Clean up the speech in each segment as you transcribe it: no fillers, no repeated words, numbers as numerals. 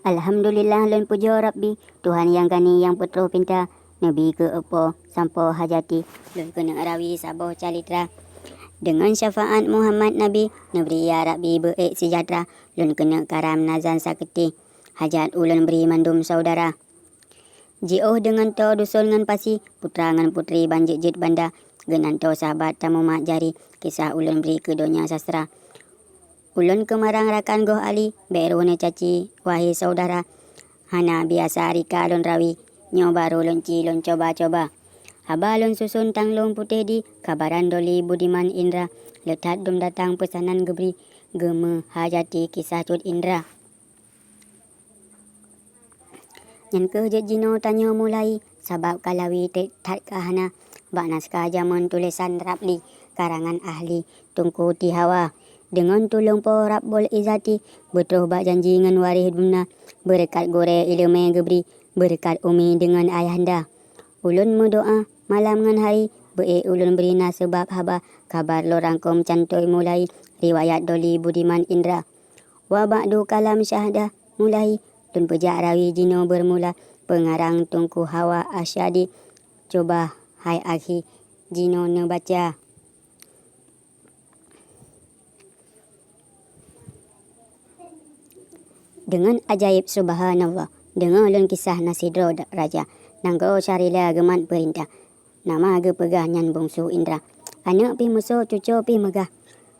Alhamdulillah lan puja Rabbi, Tuhan yang gani yang putra pinta, Nabi ke apa sampo hajati, lun kena rawi saboh calitra. Dengan syafaat Muhammad Nabi, Nabri ya Rabbi be'ek sejahtera, lun kena karam nazan saketi, hajat ulun beri mandum saudara. Jioh dengan to dusul ngan pasi, putra ngan putri banjik jit banda, genan to sahabat tamu mak jari, kisah ulun beri ke donya sastra. Ulun kemarang rakan goh ali, berone caci, wahai saudara. Hana biasa rika lun rawi, nyoba ulun cilun coba-coba. Haba lun susun tanglung putih di, kabaran doli budiman Indra. Letat dum datang pesanan gebri, geme hajati kisah cut Indra. Nyan ke jino tanya mulai, sabab kalawi tat kahana. Bak naskah jaman tulisan Rapli, karangan ahli, tungku tihawa. Dengan tulung po Rabbul Izzati, betul bak janji ngan warih dumna, berkat gore ilmu gebri, berkat umi dengan ayahanda. Ulun mendoa malam ngan hari, ulun berina sebab haba, kabar lo rangkum cantoi mulai, riwayat doli budiman Indra. Wa ba'du kalam syahadah mulai, tun pejak rawi jino bermula, pengarang tungku hawa asyadi. Coba hai akhi, jino ne baca. Dengan ajaib subhanallah, dengan ulun kisah Nasidro Raja, nanggro syarila geman perintah. Nama ge pegah nyan bungsu Indra. Anak pi musuh cucu pi megah.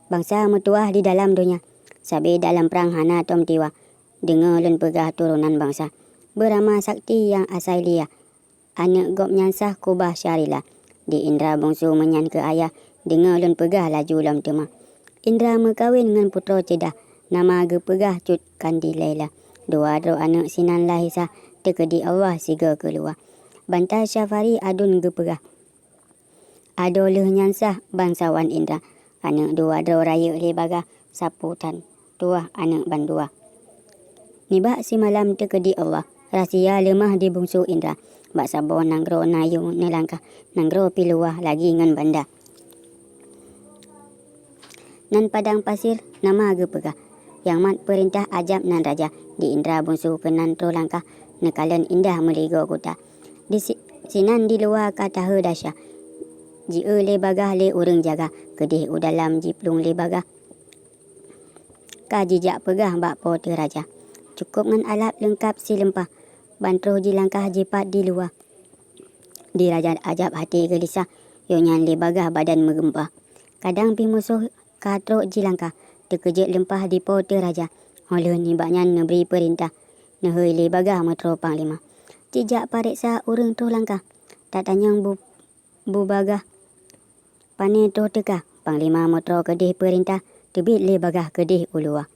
Bangsa metuah di dalam dunia. Sabi dalam perang hana tom tiwa. Dengar ulun pegah turunan bangsa. Berama sakti yang asailia. Anak gop nyansah kubah syarila. Di Indra bungsu menyan ke ayah. Dengar ulun pegah laju lam tema. Indra mekawin dengan putra cedah. Nama ge pegah cut kandi Laila. Dua dro anak sinan lahisa. Tekedi Allah siga keluar. Bantai syafari adun ge pegah. Ado leh nyansah bangsawan Indra. Anak dua dro raya lebaga. Saputan tua anak bandua. Nibak si malam tekedi Allah. Rahsia lemah di bungsu Indra. Bak sabo nanggro nayu nelangkah. Nanggro piluah lagi ngan banda. Nan padang pasir nama ge pegah. Yang mat perintah ajab nan raja. Di Indra bungsu kenan tro langkah. Nekalan indah meligo kota. Di sinan di luar kata hedasya. Ji le bagah le urang jaga. Kedih udalam jiplung le bagah. Ka jijak pegah bak pote raja. Cukup ngan alat lengkap si lempah. Bantro ji langkah jipat di luar. Di raja ajab hati gelisah. Yonyan le bagah badan megempah. Kadang pi musuh katro ji langkah. Terkejut lempah di pote raja. Oleh ni baknya neberi perintah. Nehoi le bagah metro panglima. Jijak pariksa urang tro langkah. Tak tanyang bu bagah. Pane tro teka. Panglima metro kedih perintah. Tebit le bagah kedih ulua.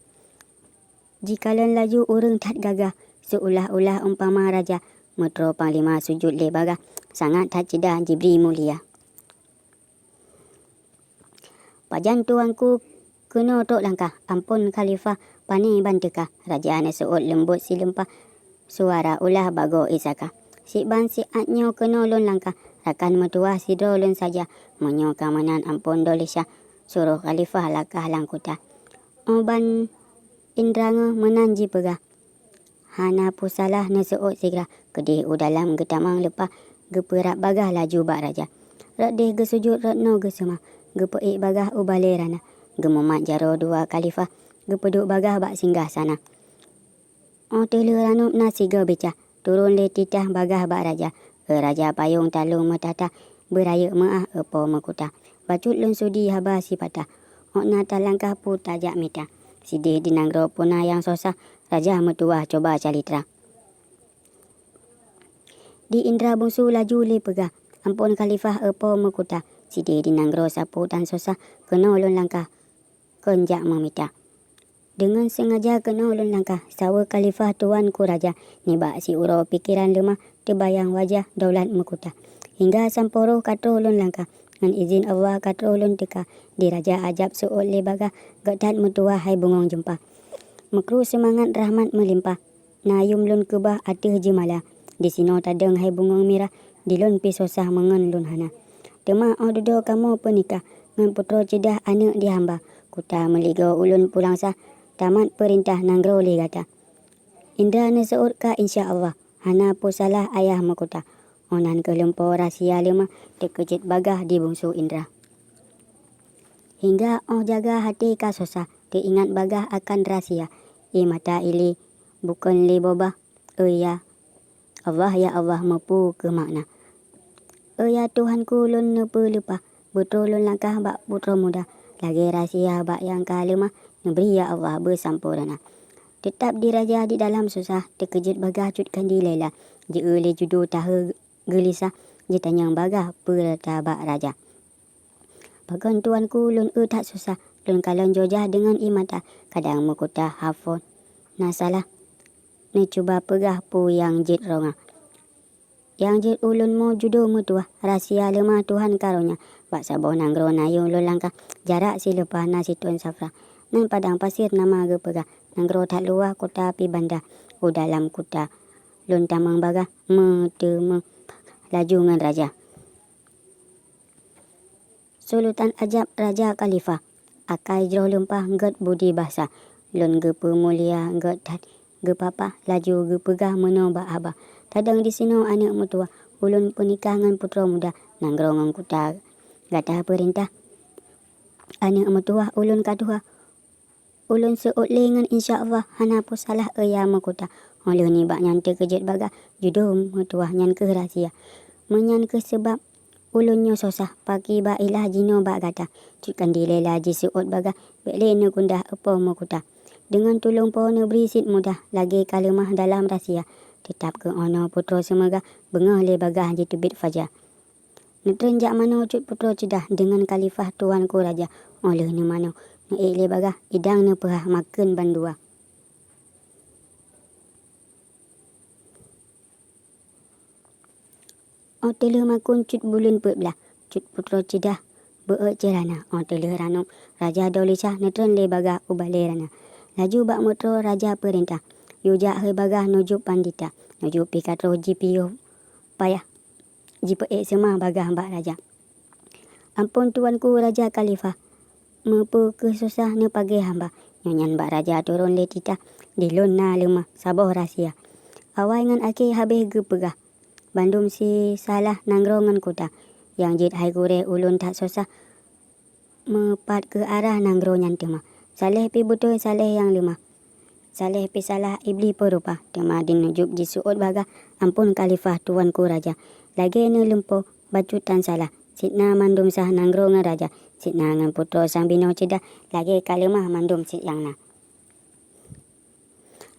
Jikalan laju urang tat gagah. Seulah-ulah umpama raja. Metro panglima sujud le bagah. Sangat tat cedah jibri mulia. Pajan tuanku kena tok langkah. Ampun khalifah pane banteka. Raja ne seut lembut si lempah. Suara ulah bago isaka. Si ban si atnyo kena lon langkah. Rakan metuah si dro lon saja. Menyo kamanan ampun dolisya. Suruh khalifah lakah langkuta. Oban Indra nge menanji pegah. Hana pusalah ne seut sigra. Kedih udalam getamang lepah. Geperak bagah laju bak raja. Radeh gesujud ratno gesema. Gepeik bagah ubalerana. Gemumat jaro dua khalifah. Gepeduk bagah bak singgah sana. Tele ranup nasi ge beca. Turun le titah bagah bak raja. Raja payung talung metata. Beraya maah epo mekuta. Bacut lun sudi haba si patah. Nata langkah pu tajak mita. Sidih dinanggro punah yang sosah. Raja metuah coba calitra. Di Indra bungsu laju le pegah. Ampun khalifah epo mekuta. Sidih dinanggro sapu tan sosah. Kena ulun langkah. Kenjak memita. Dengan sengaja kena ulun langkah. Sawa khalifah tuanku raja. Nibak si uro pikiran lemah. Terbayang wajah daulat mekuta. Hingga samporo katro ulun langkah. Dengan izin Allah katro ulun teka. Di raja ajab su'ul le bagah. Getat metuah hai bungong jempah. Mekru semangat rahmat melimpah. Nayum lun kebah atih jemala. Di sino tadeng hai bungong mirah. Di lun pi sosah mengen lun hana. Tema dudo kamu penikah. Ngan putro cedah anak dihamba. Kuta meligo ulun pulang sah. Tamat perintah nanggro le gata. Indra na seut ka insya-Allah. Hana po salah ayah makota. Onan ke lempo rahsia lima terkejut bagah di bungsu Indra. Hingga jaga hati ka susah. Diingat bagah akan rahsia. Mata ili bukan li boba. Ya Allah mapu ke makna. Ya Tuhanku lun nepe lupa. Betul lun langkah bak putra muda. Lagi rahsia bak yang kalima. Neberi ya Allah bersampurna. Tetap diraja di dalam susah, terkejut bagah cutkan di lela. Ji oleh judo tahu gelisah, ji tanyang bagah pertabak raja. Bagan tuanku lun tak susah, lun kalon jojah dengan imata. Kadang mekota hafon, nasalah. Ni cuba pegah pu yang jit ronga. Yang jit ulun mo judo mutua, rahsia lemah Tuhan karunia. Bak sabon nanggro nayung lun langkah, jarak si lepah nasi tuan safra. Nan padang pasir nama ge pegah. Nanggro tak luar kota pi bandar. Dalam kota. Lun tamang bagah. Laju ngan raja. Sultan ajab Raja Khalifah. Akai jroh lumpah nget budi bahasa. Lun ge pemulia nget tat. Ge papa laju ge pegah menobak abah. Tadang di sino anak mutua. Ulun penikah ngan putra muda. Nanggro ngan kota. Gatah perintah. Anak mutua ulun kaduha. Ulun seut lengan insya-Allah hana po salah ya makota. Ulun ni bak nyan terkejut bagah judo mutuah nyan ke rahsia. Menyan ke sebab ulun nyo susah pagi ba ilah jino bak gata. Cutkan dilela ji seut bagah bek le kundah apa makota. Dengan tolong po ne berisit mudah lagi kalimah dalam rahsia. Tetap ke ono putra semegah bengah le bagah ji tebit fajar. Netren jak mano cut putra cedah dengan khalifah tuanku raja. Oleh ni mano le bagah idang ne perah makan bandua. Tele makun cut bulan belah. Cut putra cedah cerana. Tele ranum Raja Daulisah netren le bagah ubale rana. Laju bak mutro raja perintah. Yujak he bagah nujuk pandita. Nujuk pikatro jipiyo payah. Jipe semah bagah mbak raja. Ampun tuanku Raja Khalifah. Mepu kesusah ne pagi hamba. Nyanyan bak raja turun le titah. Dilun na lemah saboh rahsia. Awai ngan aki habis ge pegah. Bandum si salah nangrongan kota. Yang jit hai gure ulun tak susah. Mepat ke arah nanggro nyan tema. Saleh pi betul saleh yang lemah. Saleh pi salah ibli perupa. Tema dinujuk jisuut bagah. Ampun Khalifah tuanku raja. Lagi ne lempo bacutan salah. Sitna mandum sah nangrongan raja. Sitna ngan putra sang bino cedah. Lagi kalimah mandum sit yang na.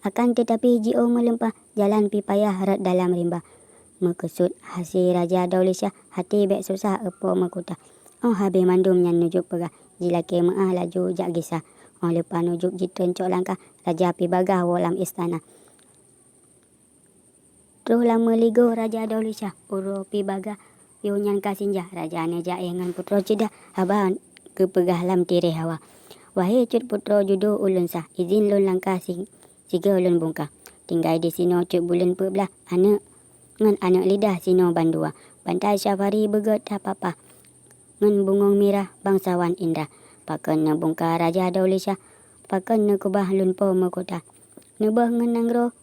Akan tetapi jio melempah. Jalan pi payah rat dalam rimba. Mekesut hasil Raja Daulisah. Hati bek susah epo mekutah. Habis mandum nyan nujuk pegah. Jilaki maah laju jak gisah. Lepas nujuk jitun cok langkah. Raja pi bagah walam istana. Terus lama ligo Raja Daulisah. Uro pi bagah. Yo nyan kasinjah. Raja ne jae ngan putra cedah. Habang ke pegah lam tiri hawa. Wahai cut putra judo ulun sah. Izin lun langkah siga ulun bungkah. Tinggal di sino cut bulan pebelah. Anak ngan anak lidah sino bandua. Bantai syafari beget apa-apa. Ngan bungong mirah bangsawan indah. Pakan na bungkah Raja Daulisah. Pakan na kubah lun po makota. Nebah ngan nanggro.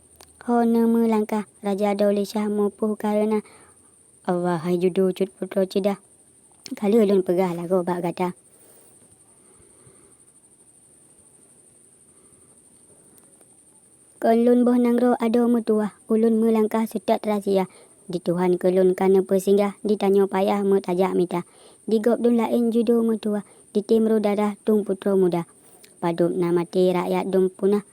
Ho na melangkah Raja Daulisah mupuh karena Allah hai judo cut putra cedah. Kalau lun pegah lagu bak gata. Kelun boh nanggro ado mutua. Ulun melangkah setat rahsia. Di Tuhan kelun kana persinggah. Ditanyo payah metajak mita. Digop dun lain judo mutua. Ditimru darah tung putra muda. Padup na mati rakyat dum punah.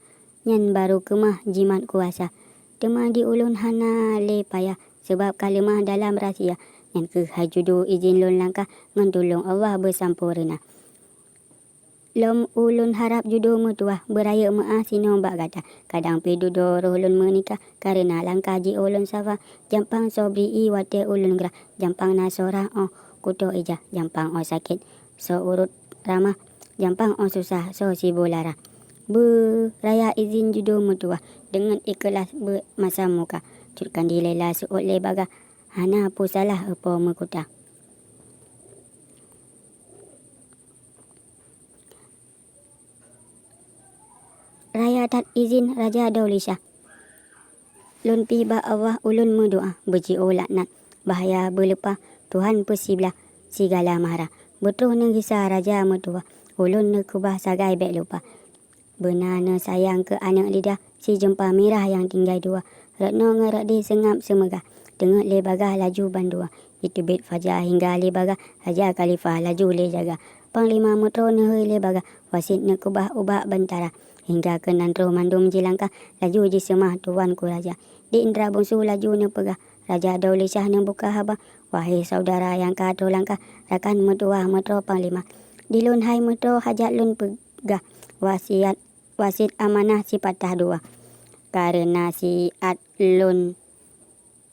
Nyan baru kemah jimat kuasa. Tema di ulun hana le payah. Sebab kalimah dalam rahsia. Nyan ke hajudu izin lun langkah. Ngan tolong Allah bersampurna. Lom ulun harap judo mutua. Beraya maah sino bak gata. Kadang pi dudo roh ulun menikah. Karena langkah ji ulun safa. Jampang sobri i wate ulun gerah. Jampang nasora kuto ijah. Jampang sakit. So urut ramah. Jampang susah. So sibulara. Beraya izin judo mutua. Dengan ikhlas bermasa muka. Cutkan dilela suut le bagah. Hana pu salah apa mekutah. Raya tat izin Raja Daulisah. lun pi ba Allah ulun mendoa berjio laknat bahaya berlepas Tuhan persiblah segala marah. Betul ne kisah raja mertua ulun ne kubah sagai bek lupa. Benar ne sayang ke anak lidah si jempa merah yang tinggal dua. Retno ngerak di sengap semegah. Dengar le bagah laju bandua. Itu bit fajar hingga le bagah Raja Khalifah laju le jaga. Panglima metro ne hui le bagah. Wasit ne kubah ubah bentara. Hingga ke nantro mandum jilangkah. Laju ji semah tuanku raja. Di Indra bungsu laju ne pegah. Raja Dauli Syah ne buka haba. Wahai saudara yang kado langkah. Rakan metua metro panglima. Di lun hai metro hajat lun pegah. Wasit amanah si patah dua. Karena si lun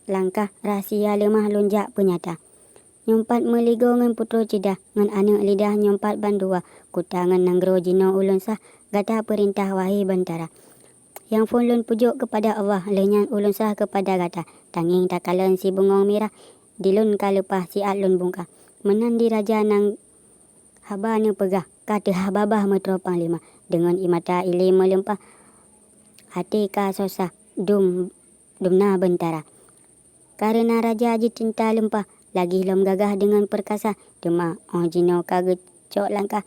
langkah rahsia lemah lunjak penyata. Nyompat meligo ngan putro cedah ngan anak lidah nyompat bandua. Kutangan nanggro jino ulun sah gata perintah wahai bentara. Yang pun lun pujuk kepada Allah lenyan ulun sah kepada gata. Tanging takalan si bengong merah dilun kalepah si lun bungka. Menan di raja nang haba ne pegah kata hababah metro panglima. Dengan imata ili melempah hati ka sosah dumna bentara. Karena raja aji cinta lempah lagi lom gagah dengan perkasa dema jino kagecok langkah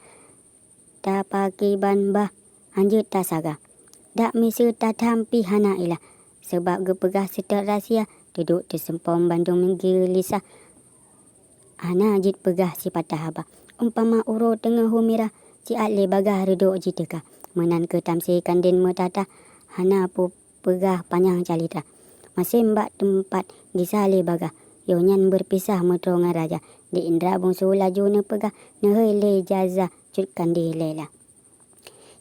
tapaki ban bah anjut tasaga. Dak misu tatampi hana ilah sebab gepegah setar rahsia duduk tersempom Bandung menggelisah. Hana jit pegah si patah haba. Umpama uro tengah humirah si le bagah redok jiteka. Menan ke tamsi kandin metata hana pu pegah panjang calita. Masih mbak tempat gisale bagah. Yonyan berpisah metro ngan raja. Di Indra bungsu laju ne pegah. Nehoi le jaza cutkan di lela.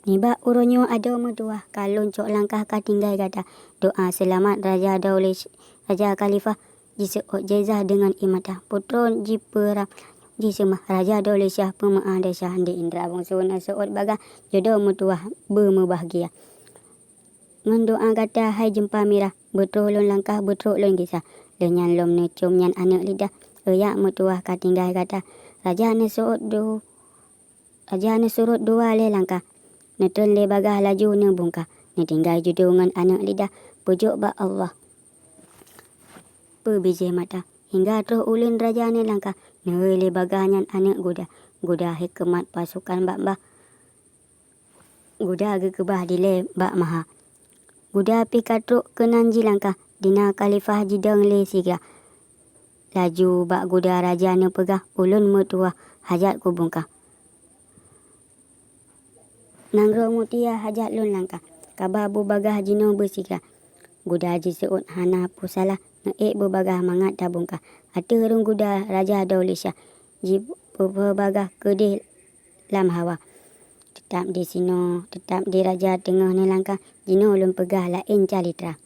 Niba uronyo ada medua. Kalun cok langkah ka tinggal gata. Doa selamat Raja Dauli Raja Khalifah. Jiseok jazah dengan imata. Putro jiperap. Jisemah Raja Dauli Syah pemaah desa di Indra bungsu ne seot bagah. Jodoh metua bermebahagia. Mendoa kata hai jempa merah. Betul lon langkah betul lon kisah. Lenyan lom ne cum nyan anak lidah. Eyak metua ka tinggal kata. Raja ne surut dua le langkah. Netun le bagah laju ne bungkah. Ne tinggal judungan anak lidah. Pujuk ba Allah. Berbijih mata. Hingga terus ulun raja ne langkah. Ne le bagah nyan anak guda. Guda hikmat pasukan bak. Guda gekebah dile bak maha. Guda pi katruk ke nanji langkah. Dina Khalifah jidang le siga. Laju bak guda raja ne pegah. Ulun metua hajat ku bungkah. Nanggro mutia hajat lun langkah. Kababu bagah jino bersiga. Guda jiseut hana pusalah. Ngeek berbagah mangat tabungkah. Aterung guda Raja Dauli Syah. Jib berbagah kedih lam hawa. Tetap di sino, tetap di raja tengah ne langkah. Jino lun pegah lain calitra.